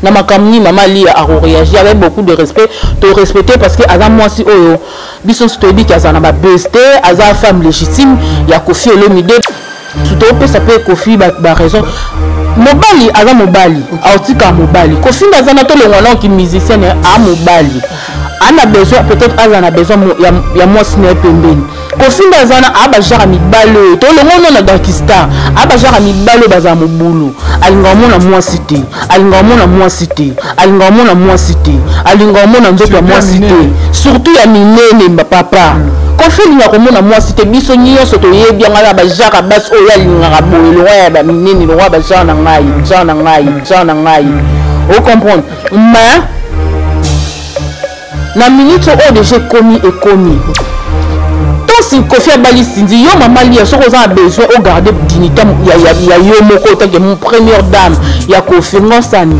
na makamni maman Lia a réagi avec beaucoup de respect, te respecter parce que Aza moi si oyo biso stobi ki Aza na ba besté, Aza femme légitime, ya Koffi Olomide tout peut ça peut Koffi ba raison mobali Aza mobali autika mobali Koffi Aza na to le wana qui musicien a mobali ana besoin peut-être Aza na besoin ya moi sine pembeni Koffi Aza na aba jara mibalo to le ngono na Dakistan aba jara mibalo baza mobulu alinga mona moi cité alinga mona moi cité alinga mona moi cité alinga mona nzoto moi cité surtout ya minene papa Koffi linga komona moi cité biso nyonso to yebi ngala ba jara bas o ya linga boye le roi ba minene le roi ba jana ngai o comprendre mais na minute o déjà commis et commis tant si Koffi abali Cindy yo maman Lia soko za besoin au garder dignité ya yo moko tant que mon première dame ya Koffi ngosani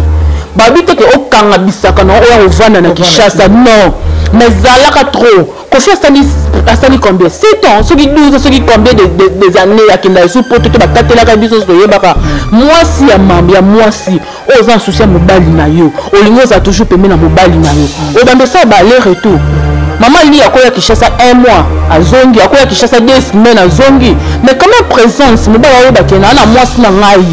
babi te ke o kanga bisaka na o ya ovana na Kinshasa non mais zalaka trop Koffi asali combien 7 ans ceux qui 12 ceux qui combien des années ya kinda sous poto te bakatela ka biso so yebaka moi si ya mambi ya moi si aux en souci mobali na yo olingo za toujours pemé na mobali na yo o bande ça ba aller retour maman Lia akoya Kinshasa 1 mois azongi akoya Kinshasa 2 semaines azongi mais quand même présence mobali wa bakena na moi si na ngai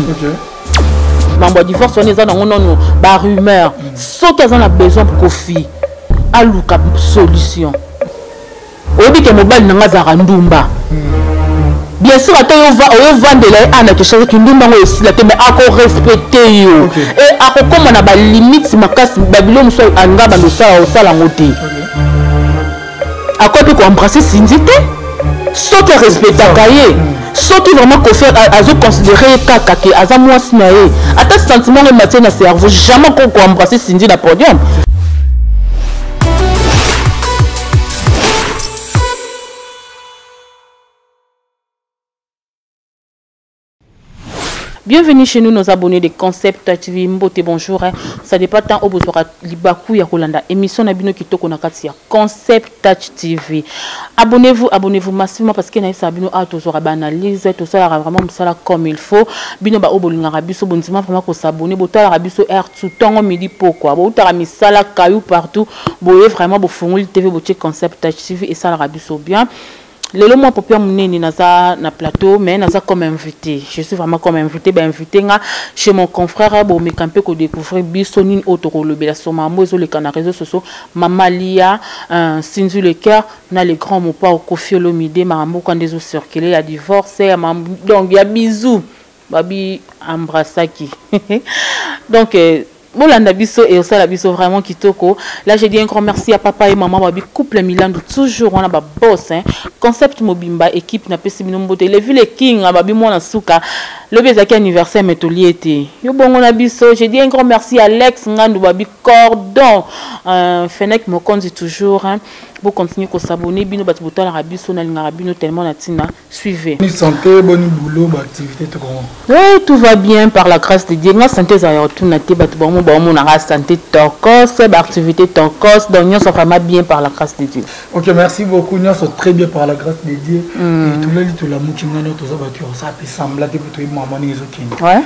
mambo divorce on est dans non ba rumeur sauf qu'ils en a besoin pour Koffi aluka solution obi ke mobali na ngazara ndumba bien sûr ata yo vendre la ana ke chose ki ndumba ngo esila te mais ako respecter yo et ako comme na ba limite makasi babilo muso anga ba losala osala ngote ako pe ko embrasser Cindy te so que respecta kaye so qui vraiment Koffi azo considérer kaka ke aza mwasi na ye ata sentiment le matin na cerveau jamais ko embrasser Cindy na podium. Bienvenue chez nous, nos abonnés de Concept TV. Mbote, bonjour. Ça dépend tant au besoin Libakou ya Kolanda. Émission Nabino Kitoko Nakatia. Concept Touch TV. Abonnez-vous massivement parce que na sabino a toujours analyse, tout ça vraiment ça comme il faut. Bino ba obolinga rabiso bonzima vraiment ko s'abonner. Bota rabiso air tout temps midi pourquoi. Bota misala caillou partout. Boye vraiment bo fongoli TV boche Concept Touch TV et ça rabiso bien. Le moment pour moi naza na plateau mais naza comme invité. Je suis vraiment comme invité chez mon confrère bon me campé ko découvrir bisonine autour le bela soma mozo le canal réseaux sociaux maman Lia Cindy le cœur na les grands mots pas au Koffi Olomide mambo quand des eaux circulé a divorcé donc il y a bisous babi embrassaki donc Bolanda biso et aussi la biso vraiment kitoko. Là j'ai dit un grand merci à papa et maman babi couple Milan toujours on a ba boss hein. Concept Mobimba équipe na pesi binombote les villes king babi mona suka le bezaki anniversaire metoli été. Yo bongo na biso j'ai dit un grand merci à Alex Ngandu babi cordon Fenek Mokonzi toujours hein. Vous continuez à s'abonner, bino bati boto la rabiso na linga rabino tellement natina suivez. Bonne santé, bon boulot, bonne activité tout grand. Oui, tout va bien par la grâce de Dieu. Ma santé ça y retourne naté bati bon na santé tokos, activité tokos, donc nous sommes vraiment bien par la grâce de Dieu. OK, merci beaucoup. Nous sommes très bien par la grâce de Dieu. Et tout le monde tout la mouchina notre ça voiture ça peut sembler que pour toi maman ni ezokini. Ouais.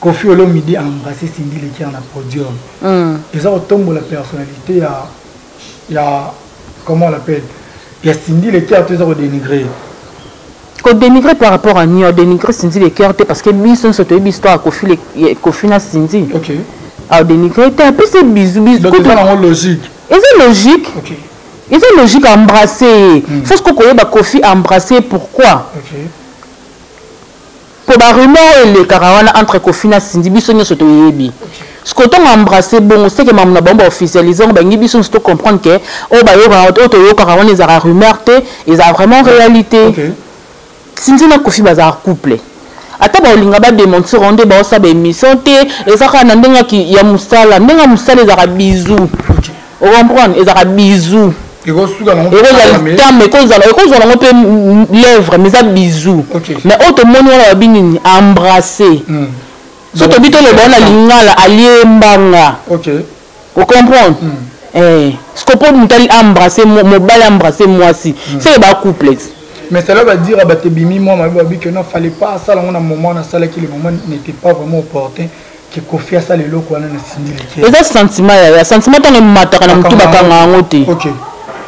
Koffi Olomide a embrassé Cindy le qui en a podium. Et ça retombe la personnalité il y a comment on l'appelle, il y a Cindy le cœur tout ça dénigré. Qu'on dénigrer par rapport à nous, dénigrer Cindy le cœur parce que bisous sont une histoire Koffi na Cindy. OK. Alors dénigrer un peu c'est bisous. Donc c'est vraiment logique. Et c'est logique. OK. Et c'est logique à embrasser. Faut que qu'on ait Koffi embrasser pourquoi? OK. Pour la rumeur les caravanes entre Koffi na Cindy bisous sont une yebi. Ce qu'on a embrassé, bon, c'est que maman a officialisé, on a comprendre que les rumeurs, ils ont vraiment réalité. Si nous avons Koffi bazar couple. Ata ba olinga ba démontrer ronde ba osa ba émission té et ça kana ndenga ki ya musala ndenga musala za bisou. On comprend, ils ont bisou. Et ko suka na mais ko zala on peut lèvres mais ça bisou. Mais autre monde on binini embrasser. Surtout bito le bon lingala allié mbanga. OK. Vous comprenez? Ce qu'on peut nous embrasser mobile embrasser moi aussi. C'est pas couple. Mais cela va dire à Batebimi moi m'a dit que non fallait pas ça là on a un moment dans ça là que le moment n'était pas vraiment opportun que Kofi a ça les locaux na Cindy les et ça sentiment ya sentiment tant mataka na mutu bakanga ngote OK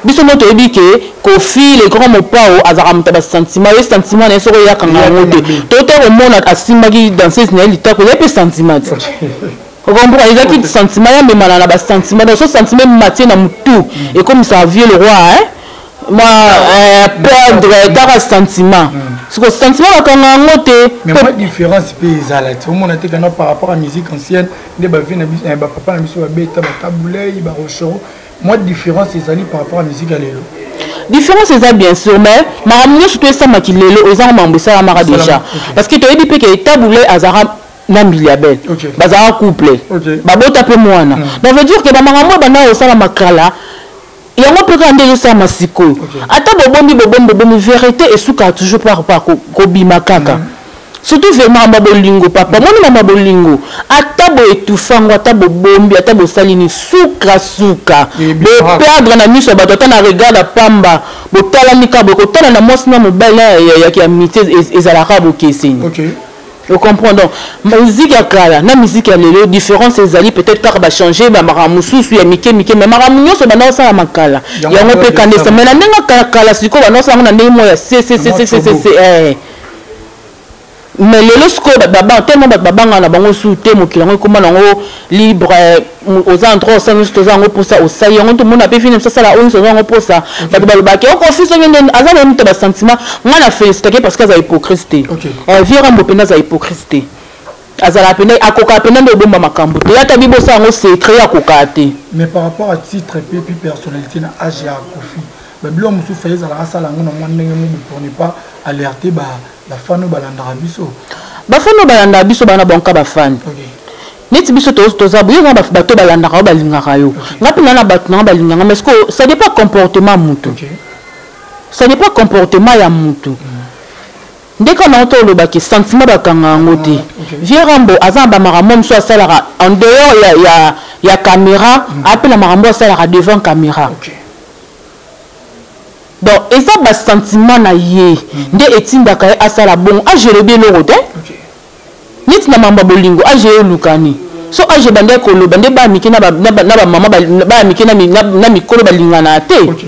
biso moto ebi ke Kofi le grand mopao azara mutaba sentiment et sentiment na soko ya kanga ngote toto au monde asimaki danser na litako ya pe sentiment on comprend les acquis sentiment ya mais malana ba sentiment dans ce sentiment matin na mutu et comme ça vieux le roi hein moi perdre dans sentiment ce que sentiment bakanga ngote mais moi différence paysanne tout le monde était quand par rapport à musique ancienne des ba vie na ba papa na biso ba beta ba taboulay ba rochoro moi différence c'est par rapport à musique à l'élo différence c'est ça bien sûr mais maramio surtout ça makilelo aux mambo ça mara déjà parce que tu as dit que taboulay azara na miliabel bazara couple babota pe mwana ça veut dire que ba marambo bana au sala makala yango pe kande yo sa masiko ata bobombi vérité et souka toujours par ko bima kaka surtout vraiment mabolingo papa moni mama bolingo ata bo etufango ata bombi ata bo salini souka bo perdre na miso bato ata na regarde pamba bo tala nika bo ko tala na mwasi na mobali ya ki amitié ezalaka bo keseni OK vous comprenez donc musique ya kala na musique ya lelo différence ezali peut-être car ba changer ba maramususu ya mike mais maramunyo so bana osala makala yango pe kandesa mais na ndenga kala siko bana osala na ndemo ya mais lelo siko baba tellement baba ngana bango souté mokilango koma nango libre aux endroits ça nous tozango pour ça au ça yango tout monde a pe fini ça la on tozango pour ça bato balobaki o confiance ngene azana mutu ba sentiment ngana féliciter parce que ça hypocrisie vira mbopena za hypocrisie azala pena akoka pena ndo bomba makambo te yata bibo ça ngo secret akoka te mais par rapport à titre et puis personnalité na age ya Kofi babilo musu faye za la sala ngona mwa ndenge mu pour ne pas alerter la fano balanda biso ba fano balanda biso bana bonka ba fan neti biso toza buye nga bato balanda ka balingaka yo ngapi na bato na balinganga mais ça dépend comportement mutu ça dépend comportement ya mutu ndeko na to loba ki sentiment bakanga ngote vieux rambo azamba marambo mso asalara en dehors ya caméra appela marambo asalara devant caméra donc et ça bas sentiment na ye nde etindaka ye asala bon a gérer bien le rote nit na mamba bolingo a gérer lukani so a je bande ko lo bande ba mikina ba mama ba mikina na mikolo balingana te donc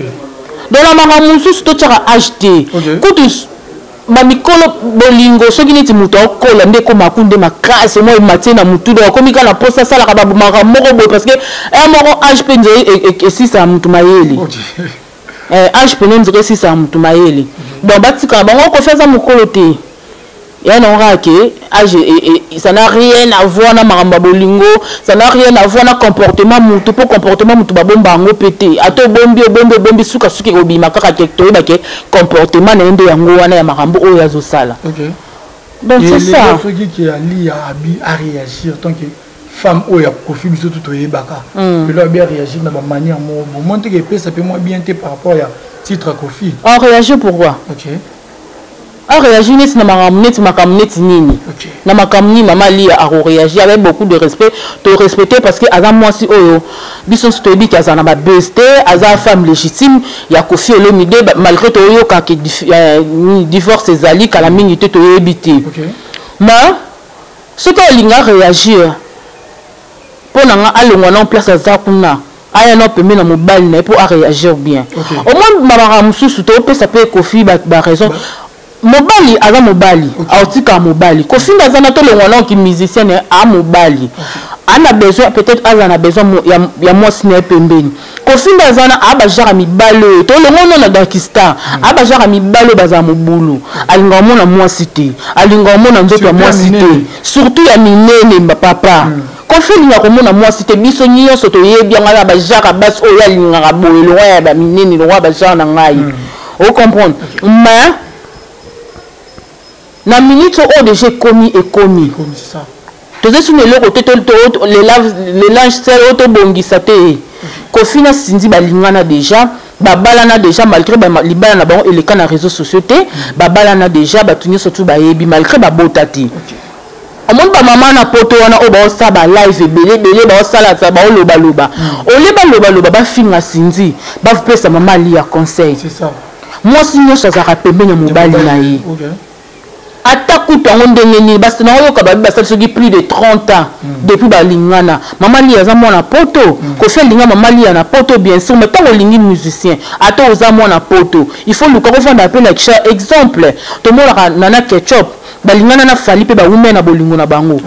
la mama mususu to tshaka acheter kutus ma mikolo bolingo soki neti muto okola nde ko makunde makase moi matin na mutu do ko mikana posa sala ka ba mara moko boy parce que un moko HP et si ça mutu mayeli age penem dire si ça mutu mayeli bon batika bango ko feza mukolo te ya non rake age ça n'a rien à voir na maramba bolingo ça n'a rien à voir na comportement mutu pour comportement mutu babomba ngo pété ato bombi suka suki obima kaka tekto ba ke comportement na ndo yango wana ya marambo oyo azo sala donc c'est ça qui ali a réagir tant que femme ou ya Kofi biso tout oyebaka que là bien réagir na ba manière mo monter que ça peut moins bien par rapport à titre Kofi on réagit pourquoi a réagi net na makamneti nini na makamni mama li a réagi avec beaucoup de respect to respecter parce que azam moi si oyo biso to bi ka zana ba besté azam femme légitime ya Kofi Olomide malgré to yo ka divorce ezali kala mingi te to yebité mais ce que linga réagir pour nga alongwa na place azakuna aya no pembe na mobile na pour réagir bien au moins mama mususu to pe ça peut Kofi ba raison mobali aza mobali autika mobali Kofi ndazana to lengwana ki musicien a mobali ana besoin peut-être azana besoin ya moi sine pembeni Kofi ndazana aba jara mibalo to lengono na Dakistan aba jara mibalo baza mobulu alinga mona moi cité alinga mona nzoto ya moi cité surtout ya minene mba papa Kofi linga komona moi cité biso nyonso to yebianga ba jara bas oyo alinga boye lo ya ba minene lo ba jara na ngai o comprendre mais na minute au déjà commis et commis c'est ça tous les linge sel auto bongisa te Kofi na sindi balingana déjà babalana déjà malgré libala na bango eleka na réseaux sociaux te babalana déjà batunye surtout bayebi malgré babotati au monde ba maman na poto wana o ba sa ba live belé ba sala ta ba loba loba ba finga sindi ba pesa maman li ya conseil c'est ça moi sinon ça za rapembe na mobali na ye ata kuta ndenge ni basi na oyo ka basa soki plus de 30 ans depuis balingana mama li aza mwana poto ko fait linga mama li na poto bien sûr mais tant olingi musicien ata oza mwana poto il faut luka ko fanda appel exemple to mona nana ketchup balingana na fali pe ba women na bolingo na bango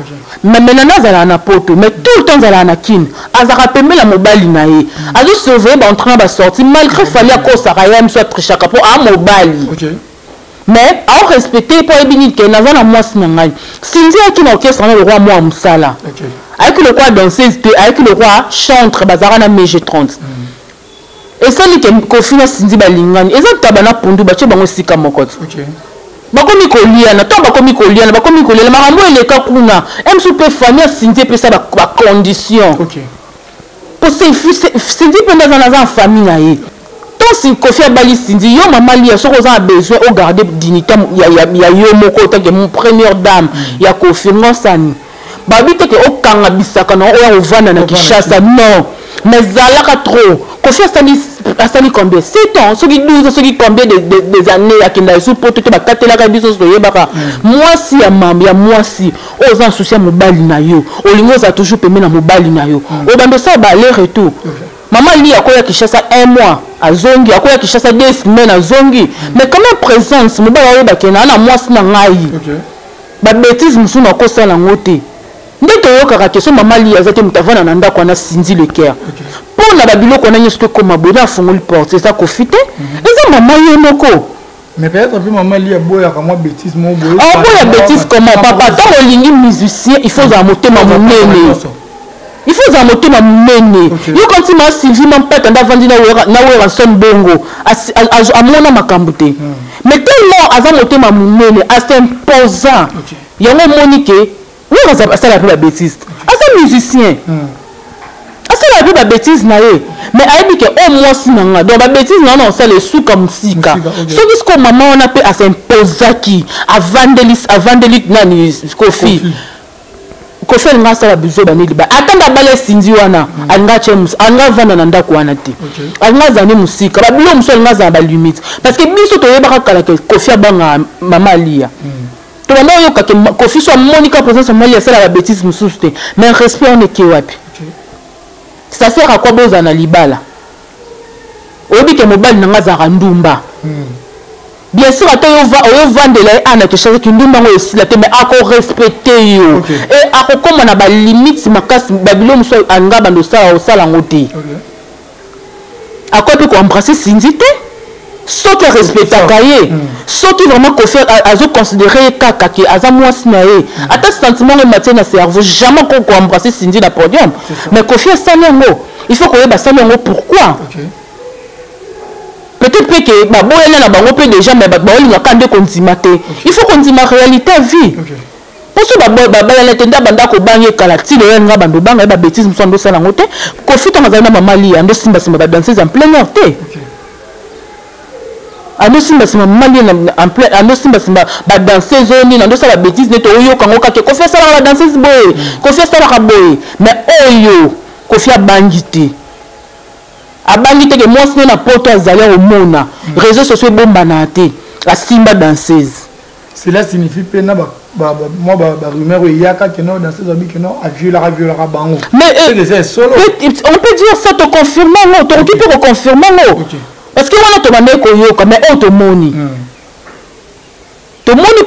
mais nana zala na poto mais tout le temps zala na kin azaka pembe la mobali na ye azo surveiller ba entraîner ba sortir malgré fali akosa kaya mso trichaka po a mobali mais à respecter pour ebini que na zana mwasi na ngai Cindy qui na orchestre na le roi moi musala avec le roi danseuse avec le roi chantre bazara na MG30 et ça ni que kofina Cindy balingani ezaka bana pundu ba che bango sika mokoto bakomi koliana to bakomi koliana makambo eleka kuna emsu pe famille Cindy pe ça ba condition pour Cindy pe na famille na ye. Si Kofi Abali Cindy yo mama li so ko za besoin au garder dignité ya yo moko ta que mon première dame ya Kofi ngosani babi te ke o kanga bisaka na o vanda na Kishasa non mais zalaka trop Kofi asali combien 7 ans so ki 12 so ki combien des années ya kinda sous poto te ba katela ka biso so yebaka moi si ya mambi ya moi si o za souci mobali na yo o lingo za toujours pemé na mobali na yo o bando ça ba aller retour. Maman li akoya Kishasa 1 mois azongi akoya Kishasa 2 semaines azongi mais quand même présence mobala yo bakena na mwasi na ngai ba bêtise musu na kosa na ngote ndeko yo kaka question maman li azate mutavana na ndako na Cindy le cœur pour na babiloko na nyesko comme abona fungoli porte ça kofite eza maman yo moko mais peut-être que maman li aboya ka moi bêtise mo boye aboya bêtise comment papa tant olingi musicien il faut za motema monene. Il faut un moto ma mener. Yo quand tu m'as suivi mon père quand avant na wera son bongo à mona makambute. Mais tellement avant moto ma mener à s'imposant. Yango monique, oui ça la plus bêtise. À ce musicien. À ce la plus bêtise na ye. Mais ayebi que au moins sinanga donc ba bêtise non ça les sous comme sika. Ce que maman on appelle à s'imposer qui à vandelis nani Kofi. Kofi nga sala bizo baneli ba atanga bale Cindy wana anga chems anga vana na ndako wana te anga zani musika ba bilo muso nga za ba limite parce que biso to yeba kala ke Kofi abanga mama lia to mama yo ka ke Kofi so monika présence mama sala ba bêtise mususu te mais respect on est wapi ça sert à quoi boza na libala obi ke mobali nga za ndumba bien sûr ata yo vandela ana to chaque kindumba ngo esila te mais ako respecter yo et ako comme na ba limite makasi babilo muso anga bando sala ngote ako pe ko embrasser Cindy te soki respectaka ye soki vraiment Kofi azo considérer kaka ke aza mwasi na ye ata sentiment le matin na cerveau jamais ko embrasser Cindy na podium mais Kofi asali ngo il faut ko yeba sali ngo pourquoi peut-être que baboyana na bango pe déjà mais baolinga kande konzimate il faut konzima réalité vie pour ce babayana tenda banda ko bangi kala tilo nga bando banga ba bêtise msondo sala ngote Kofi tanga na mama li ando simba ba danser en plein air te ando simba mama li en plein ando simba ba danser zone ando sala bêtise neto oyo kango kake Kofi sala ba danser boy Kofi sala ka boy mais oyo Kofi abangi te abangi te que moi c'est na poto azali au mona réseaux sociaux bomba na te la simba danseuse cela signifie que na moi ba rumeur yaka que non danseuse abi que non a viola bango mais c'est solo on peut dire ça te confirmer non to qui peut confirmer non parce que on to bande ko yoka mais on to moni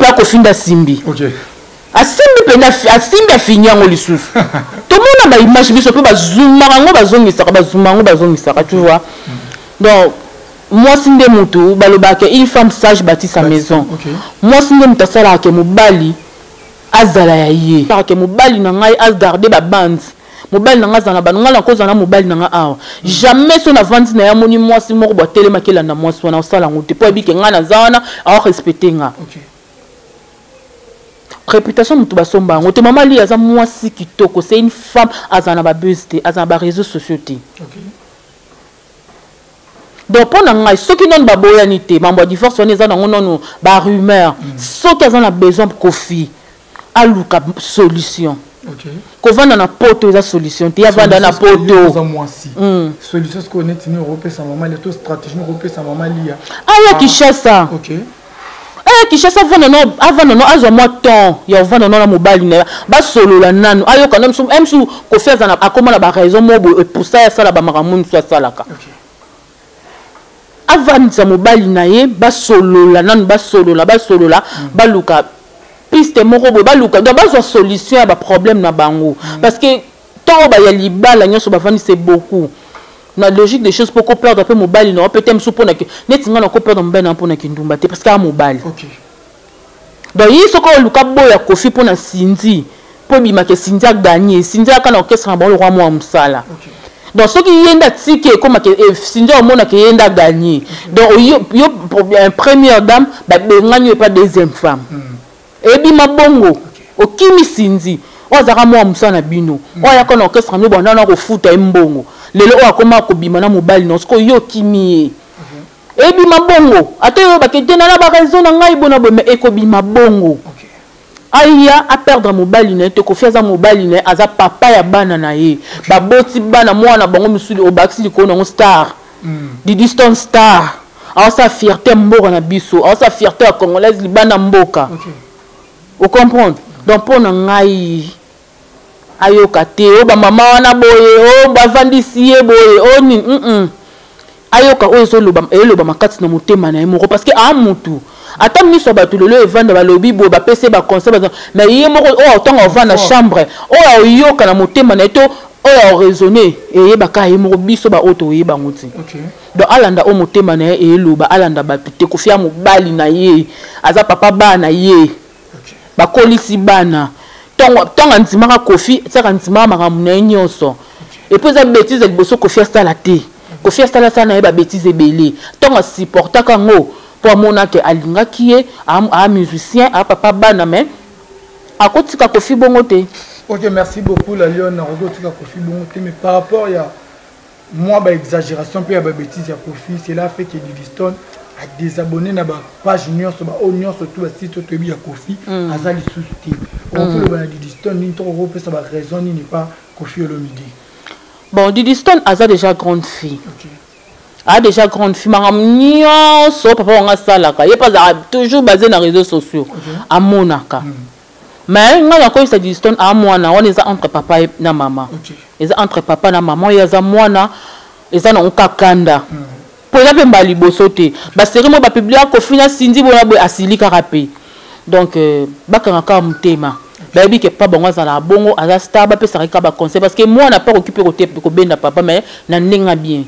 pas ko finda simbi asimbi pena asimbi afinyango lisusu to mona ba image biso pe bazuma ngo bazongisa tu vois donc moi sinde mutu balobaka une femme sage bâtit sa maison moi sinde mutasala ke mobali azala ya ye ke mobali na ngai az garder ba bande mobali na nga zana banunga na koza na mobali na nga awa jamais son avance na ya moni moi si moko ba telema kela na moi sona osala ngote po ebike nga na zana a respecter nga réputation mutu basomba ngote mama li aza mwasi kitoko c'est une femme azana ba buzz te azana ba réseaux sociaux te donc pour nanga soki non ba boyani te mambo divorce on eza nango non ba rumeur soki azana besoin Kofi aluka solution kovanda na poto eza solution te yavanda na poto solution ce qu'on est tenu européen sa maman les stratégie européen sa maman lia aya Kishasa aya Kishasa avant non azwa moi temps ya vendre non la mobile na ba solo la nanu ayo quand même sou ko faire ça a comment la ba raison mo pour ça ça la ba maramu so ça la ka avant ça mobile na ye ba solo la nanu ba solo la ba luka piste moko bo ba luka donc ba so solution ya ba problème na bango parce que tant ba ya libala nyoso ba vandi c'est beaucoup. La logique des choses pour qu'on perde un peu mobile non peut-être sous pour que net ngana ko perdre mbena pour na kindumba te parce que mobile OK donc il faut que luka boya kofi pour na Cindy pour bima que Cindy a gagné Cindy a kana orchestre na le roi moi musala donc ce qui yenda tike comme que Cindy au mona que yenda gagné donc yo première dame ba ngani pas deuxième femme et bima bongo o kimi Cindy o zaka moi musala bino o ya kana orchestre no banda na ko futa mbongo lelo o akoma ko bima na mobile non sko yo kimi e bima bongo ateyo ba ke tena na ba raison na ngai bona bo me e ko bima bongo aya a perdre mobile ne te ko fiaza mobile ne aza papa ya bana na ye ba boti bana mwana bango misuli o baxi ko na star di distance star a sa fierté mboka na biso a sa fierté congolaise libana mboka o comprendre donc pour na ngai ayoka te o ba mama wana boye o ba vandisi ye boye o ni ayoka o so loba makati na motema na moko parce que a mutu ata miso bato lelo evanda ba lobi bo ba pese ba conseil mais ye moko o tonga vanda chambre o yoka na motema na to o raisonner e ye baka ye moko biso ba auto ye ba ngoti donc alanda o motema na e loba alanda ba te ko fia mobali na ye aza papa bana ye ba kolisi bana tonga ntimaka kofi tsaka ntimaka makamu na nyonso et puis za bêtise liboso kofi asala te kofi asala sana na ye ba bêtise ebele tonga supportaka ngo po amona ke alingaki ye a musicien a papa bana mais akotika kofi bongo te. OK, merci beaucoup la Lyon akotika kofi bongo te mais par rapport ya moi ba exagération pe ya ba bêtise ya kofi cela fait que Didiston a désabonné na ba page nyonso ba nyonso tout ba site to bi ya kofi azali sous-ti on peut le ba Didiston ni to ko pesa ba raison ni pas kofi Olomide. Bon Didiston a déjà grande fille. OK. A déjà grande fille maram nyonso papa nga salaka ye pas toujours basé na réseaux sociaux à monaka. Mais ngana ko isa Didiston a mwana on est entre papa et na maman. OK. Ils entre papa na maman ya za mwana eza na nkakanda. Pour exemple mbali bosote ba série mo ba publier ko fina Cindy bona boy asilika rapé donc bakanga ka mutema ba bi ke pas bongo za la bongo aza star ba pesa ka ba conseil parce que moi n'a pas occupé côté ko benda papa mais na ndenga bien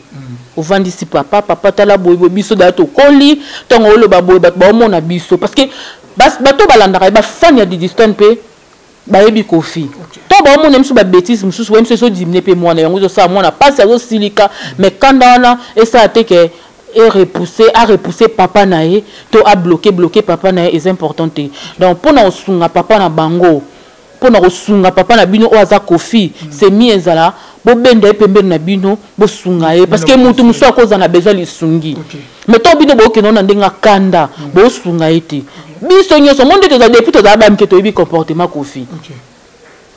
au vandi si papa tala boy biso da to koli tongo lo ba boy ba mona biso parce que bato balanda ba fan ya Didiston pe ba yebi kofi to ba mo nemsu ba bêtise mususu wemse so dimne pe mwana yango zo sa mwana pas ça silika mais quand on et ça a été que a repoussé papa nae to a bloqué papa nae est important donc pour na osunga papa na bango pour na osunga papa na bino o aza kofi c'est mienzala bo benda pembe na bino bo sunga e parce que mutu muso akoza na besoin lisungi mais to bino bo keno na ndenga kanda bo sunga ete biso nyoso monde te za depuis to za ba mketo yebi comportement kofi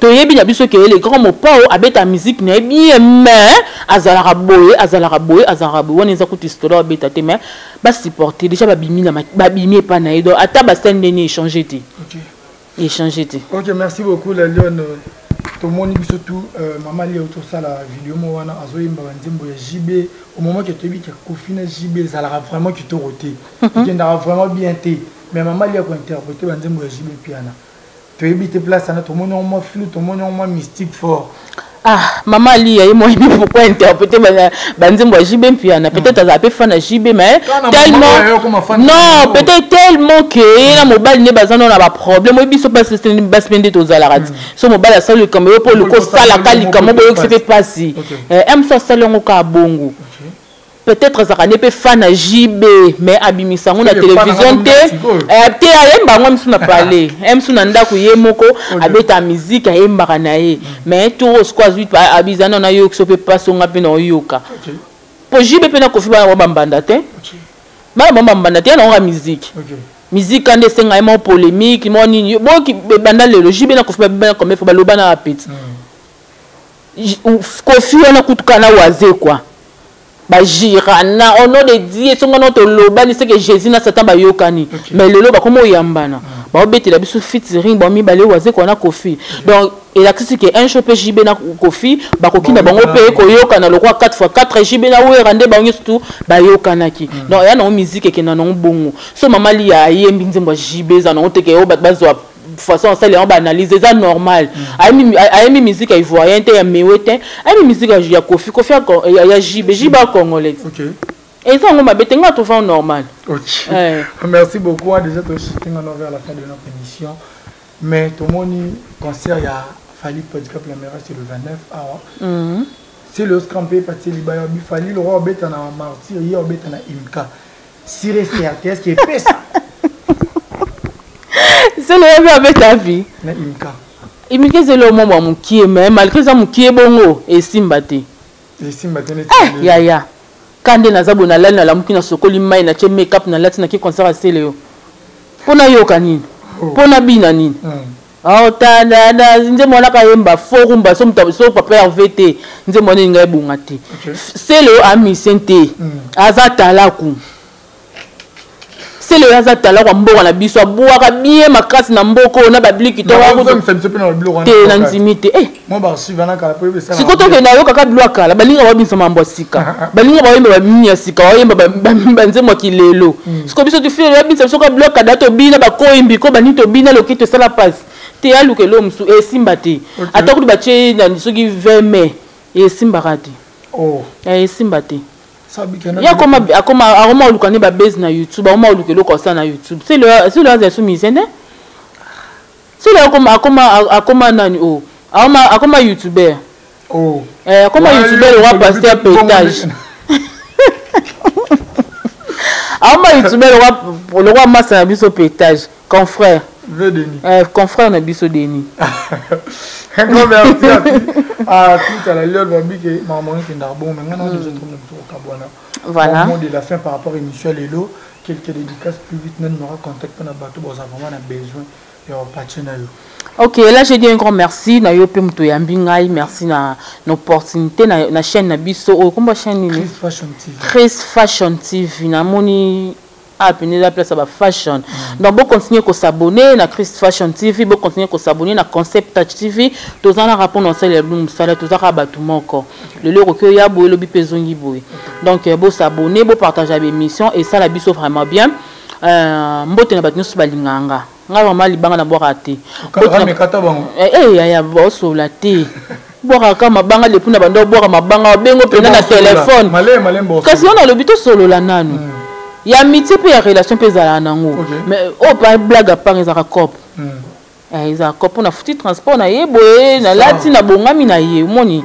to yebi na biso ke les grands mots pao abeta musique na bien mais azala boye on eza kuti histoire abeta te mais ba supporter déjà ba bimi pa na edo ata ba scène ni échanger te échanger te. OK, merci beaucoup la Lyon to moni biso tout maman li auto ça la vidéo mo wana azoyimba nzembo ya JB au moment que tu bi que Kofina JB ça la vraiment qui te roté qui ndara vraiment bien te mais maman li a ko interpréter nzembo ya JB piano tu habites place à notre monument flûte, ton monument mystique fort. Ah, maman li a moi pourquoi interpréter banzembo JB piano peut-être ça peut faire JB mais tellement non peut-être tellement que na mobile ne bazana na ba problème moi biso pas c'est basmende to za la radio so mobile ça le comme pour le ko sala kali comme boyo que c'est pas si aime ça salongo ka bongo peut-être ça ne peut fan à JB mais abimisa ngona télévision te ayemba ngwa msuna parler msuna ndako yemoko abeta musique ayemba nae mais tout squad 8 abizana na yo so peut pas songa pe na yoka pour JB pe na kofi ba bambanda te ba bambanda te na nga musique musique quand c'est nga polémique mo ni bo ki banda le JB na kofi ba comme faut ba lobana rapide kofi na kutuka na waze quoi ba jirana au nom de Dieu songa notre loba ni c'est que Jésus na Satan ba yokani mais le loba comme yambana ba obeti la biso featuring ba mi balé waze ko na Kofi donc et la c'est que un chope JB na Kofi ba kokinda bango pe ko yokana le roi 4x4 JB na we rande bango surtout ba yokanaki donc ya na musique ke na non bongo so mama li ya yembi nzembo JB za na oteke o bazwa façon ça les on analyser ça normal aimi musique ivoirienne te ya mewete aimi musique ya Kofi ya JB congolais OK et ça on m'a betenga tout fait normal OK merci beaucoup déjà to shooting on vers la fin de notre émission mais tout mon concert il y a Fali Podcast la meilleure c'est le 29 awa c'est le scrampé parti libaya bi Fali le roi betana martyr hier betana imka sire CRTS qui est fait ça. C'est le rêve avec ta vie. Imika c'est le moment mon qui est mais malgré ça mon qui est bongo et simbate. Et simbate ne. Ya. Quand na zabu na lana la mukina sokoli mai na che make up na lati na ki concert c'est le yo. Pona yo kanini. Pona bina nini. Ah ta na nze mona ka yemba forumba so mutabu so papa RVT nze mona ngai bungati. C'est le ami sente. Azata ku. C'est le hasard là qu'on boit la biso boire bien ma casse na mboko na babliki to wa te na nzimite moi ba suivana kala po be ça si koto ke na yo kaka bloka la balinga ba binso mambo sika balinga ba yemba ba minya sika wa yemba ba nzemo kilelo siko biso tu file ya binso so ka bloka dato bina ba ko imbi ko banito bina lo kito sala passe te ya lukelo msu e simbate ataku ba che na soki 20 mai e simbarati e simbate ya akoma olukani ba base na YouTube akoma olukelo ko sa na YouTube c'est le hasard misende c'est le akoma nani akoma YouTuber akoma YouTuber le roi pasteur pétage akoma YouTuber le roi massa na biso pétage confrère confrère na biso Denis. Un grand merci à tout à la Léon Bambi maman qui n'a bon maintenant nous sommes voilà. Au moment de la fin par rapport à l'émission Lélo, quelques dédicaces plus vite nous aura contacté na bateau bon vraiment a besoin et on partenaire. OK, là j'ai dit un grand merci na yo pe muto yambi ngai merci na l'opportunité na chaîne na biso o komba chaîne ni Chris Fashion TV na moni appeler la place à fashion. Donc bon continuer à s'abonner na Chris Fashion TV, bon continuer à s'abonner na Concept Touch TV. Tous en rapport dans les bloom ça tous en rabattement encore. Le loro que ya boy lobi pezongi boy. Donc bon s'abonner, bon partager l'émission et ça la biso vraiment bien. Mbote na batinu subalinganga. Nga vraiment libanga na boire até. Ya bo so la té. Boire kama banga le puna bando boire mabanga bengo pena na téléphone. Kasi on a le bito solo la nanu. Il y a amitié puis il y a relation puis ça nango mais oh pas blague à part ils ont cop ils ont cop on a foutu transport na yeboé na lati na bongami na ye moni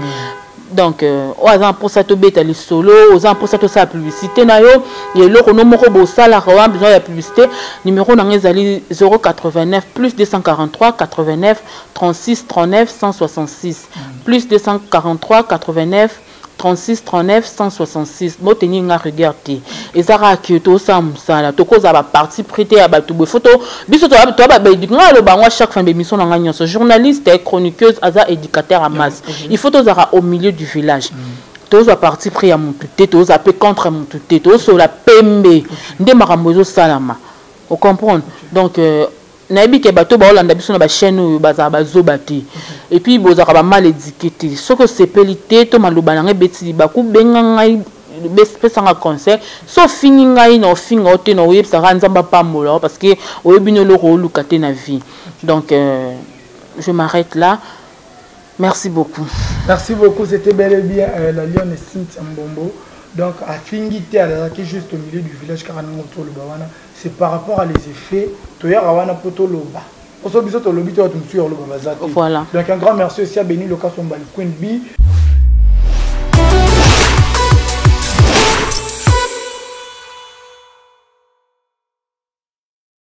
donc aux gens pour ça to beta les solo aux gens pour ça to ça publicité na yo et loko no moko bo sala a besoin de publicité numéro na ngezali 089 plus 243 89 36 39 166 plus 243 89 36 39 166 moteni nga regarder ezara kyoto samsala tokoza ba parti prêté à batu be photo biso to ba nga lo bangwa chaque fin d'émission na nganya ce journaliste et chroniqueuse aza éducateur à masse il faut tozara au milieu du village toza parti pris à mon tuté toza pe contre mon tuté tozo la pembe nde makambo salama on comprend donc nabi ke bato ba olanda biso na ba chaîne baza bazobati et puis bozaka ba mal étiqueté soko sepelité to maloba na beti ba ku benga ngai besanga concert so fini ngai na finga ote na oyebsa nzamba pambola parce que oyebino lo ko lukate na vie donc je m'arrête là. Merci beaucoup. Merci beaucoup, c'était bel et bien la Lionne Cynthia Mbombo. Donc à Fingité à la qui est juste au milieu du village Karamoto le Bawana, c'est par rapport à les effets Toya Rawana Poto Loba. Voilà. Donc un grand merci aussi à Béni Loka Sombali Queen B.